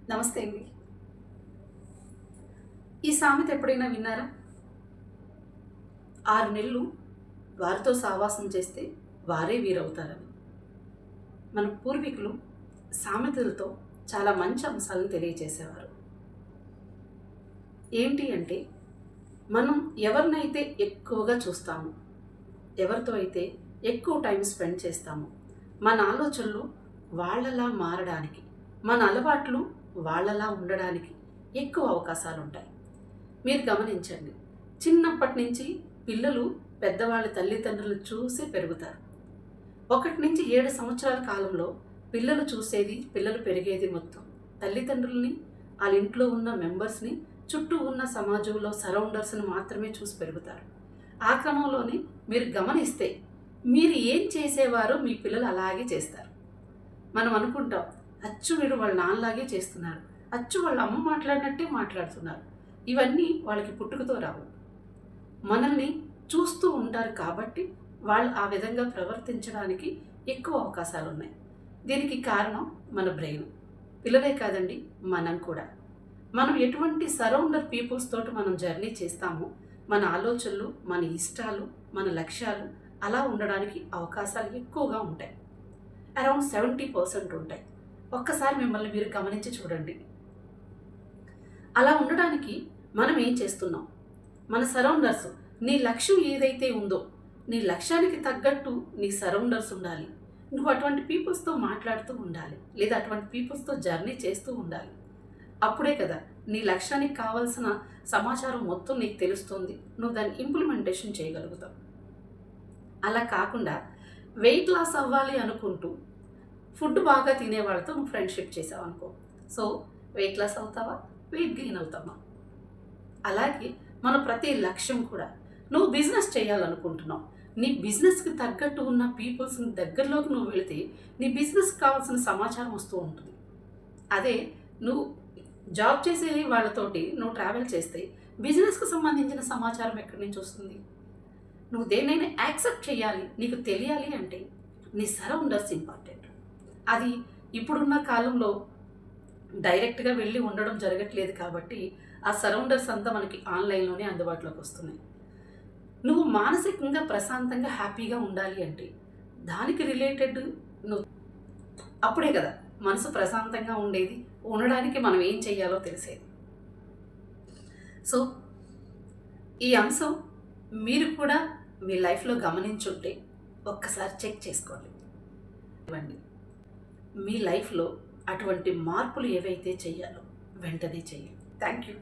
నమస్తే అండి. ఈ సామెత ఎప్పుడైనా విన్నారా? 6 నెలలు వారితో సావాసం చేస్తే వారే వీరవుతారని. మన పూర్వీకులు సామెతలతో చాలా మంచి అంశాలను తెలియజేసేవారు. ఏంటి అంటే, మనం ఎవరినైతే ఎక్కువగా చూస్తామో, ఎవరితో అయితే ఎక్కువ టైం స్పెండ్ చేస్తామో, మన ఆలోచనలు వాళ్ళలా మారడానికి, మన అలవాట్లు వాళ్ళలా ఉండడానికి ఎక్కువ అవకాశాలుంటాయి. మీరు గమనించండి, చిన్నప్పటి నుంచి పిల్లలు పెద్దవాళ్ళ తల్లిదండ్రులు చూసి పెరుగుతారు. 1-7 సంవత్సరాల కాలంలో పిల్లలు పెరిగేది మొత్తం తల్లిదండ్రుల్ని, వాళ్ళ ఇంట్లో ఉన్న మెంబర్స్ని, చుట్టూ ఉన్న సమాజంలో సరౌండర్స్ని మాత్రమే చూసి పెరుగుతారు. ఆ క్రమంలోనే మీరు గమనిస్తే, మీరు ఏం చేసేవారో మీ పిల్లలు అలాగే చేస్తారు. మనం అనుకుంటాం, అచ్చు వీడు వాళ్ళ నాన్నలాగే చేస్తున్నారు, అచ్చు వాళ్ళ అమ్మ మాట్లాడినట్టే మాట్లాడుతున్నారు. ఇవన్నీ వాళ్ళకి పుట్టుకతో రావు. మనల్ని చూస్తూ ఉంటారు కాబట్టి వాళ్ళు ఆ విధంగా ప్రవర్తించడానికి ఎక్కువ అవకాశాలు ఉన్నాయి. దీనికి కారణం మన బ్రెయిన్. పిల్లలే కాదండి, మనం కూడా. మనం ఎటువంటి సరౌండర్ పీపుల్స్ తోటి మనం జర్నీ చేస్తామో, మన ఆలోచనలు, మన ఇష్టాలు, మన లక్ష్యాలు అలా ఉండడానికి అవకాశాలు ఎక్కువగా ఉంటాయి. అరౌండ్ 70% ఉంటాయి. ఒక్కసారి మిమ్మల్ని మీరు గమనించి చూడండి. అలా ఉండడానికి మనం ఏం చేస్తున్నాం? మన సరౌండర్స్, నీ లక్ష్యం ఏదైతే ఉందో, నీ లక్ష్యానికి తగ్గట్టు నీ సరౌండర్స్ ఉండాలి. నువ్వు అటువంటి పీపుల్స్తో మాట్లాడుతూ ఉండాలి, లేదా అటువంటి పీపుల్స్తో జర్నీ చేస్తూ ఉండాలి. అప్పుడే కదా నీ లక్ష్యానికి కావాల్సిన సమాచారం మొత్తం నీకు తెలుస్తుంది, నువ్వు దాన్ని ఇంప్లిమెంటేషన్ చేయగలుగుతావు. అలా కాకుండా వెయిట్ లాస్ అవ్వాలి అనుకుంటూ ఫుడ్ బాగా తినే వాళ్ళతో నువ్వు ఫ్రెండ్షిప్ చేసావు అనుకో, సో వెయిట్ లాస్ అవుతావా, వెయిట్ గెయిన్ అవుతావా? అలాగే మన ప్రతి లక్ష్యం కూడా, నువ్వు బిజినెస్ చేయాలనుకుంటున్నావు, నీ బిజినెస్కి తగ్గట్టు ఉన్న పీపుల్స్ని దగ్గరలోకి నువ్వు వెళితే నీ బిజినెస్కి కావాల్సిన సమాచారం వస్తూ ఉంటుంది. అదే నువ్వు జాబ్ చేసే వాళ్ళతోటి నువ్వు ట్రావెల్ చేస్తే బిజినెస్కి సంబంధించిన సమాచారం ఎక్కడి నుంచి వస్తుంది? నువ్వు దేన్నైనా యాక్సెప్ట్ చేయాలి, నీకు తెలియాలి అంటే నీ సరౌండర్స్ ఇంపార్టెంట్. అది ఇప్పుడున్న కాలంలో డైరెక్ట్గా వెళ్ళి ఉండడం జరగట్లేదు కాబట్టి ఆ సరౌండర్స్ అంతా మనకి ఆన్లైన్లోనే అందుబాటులోకి వస్తున్నాయి. నువ్వు మానసికంగా ప్రశాంతంగా హ్యాపీగా ఉండాలి అంటే దానికి రిలేటెడ్ నువ్వు, అప్పుడే కదా మనసు ప్రశాంతంగా ఉండడానికి మనం ఏం చేయాలో తెలిసేది. సో ఈ అంశం మీరు కూడా మీ లైఫ్లో గమనించుంటే ఒక్కసారి చెక్ చేసుకోండి. మీ లైఫ్లో అటువంటి మార్పులు ఏవైతే చేయాలో వెంటనే చేయండి. Thank you.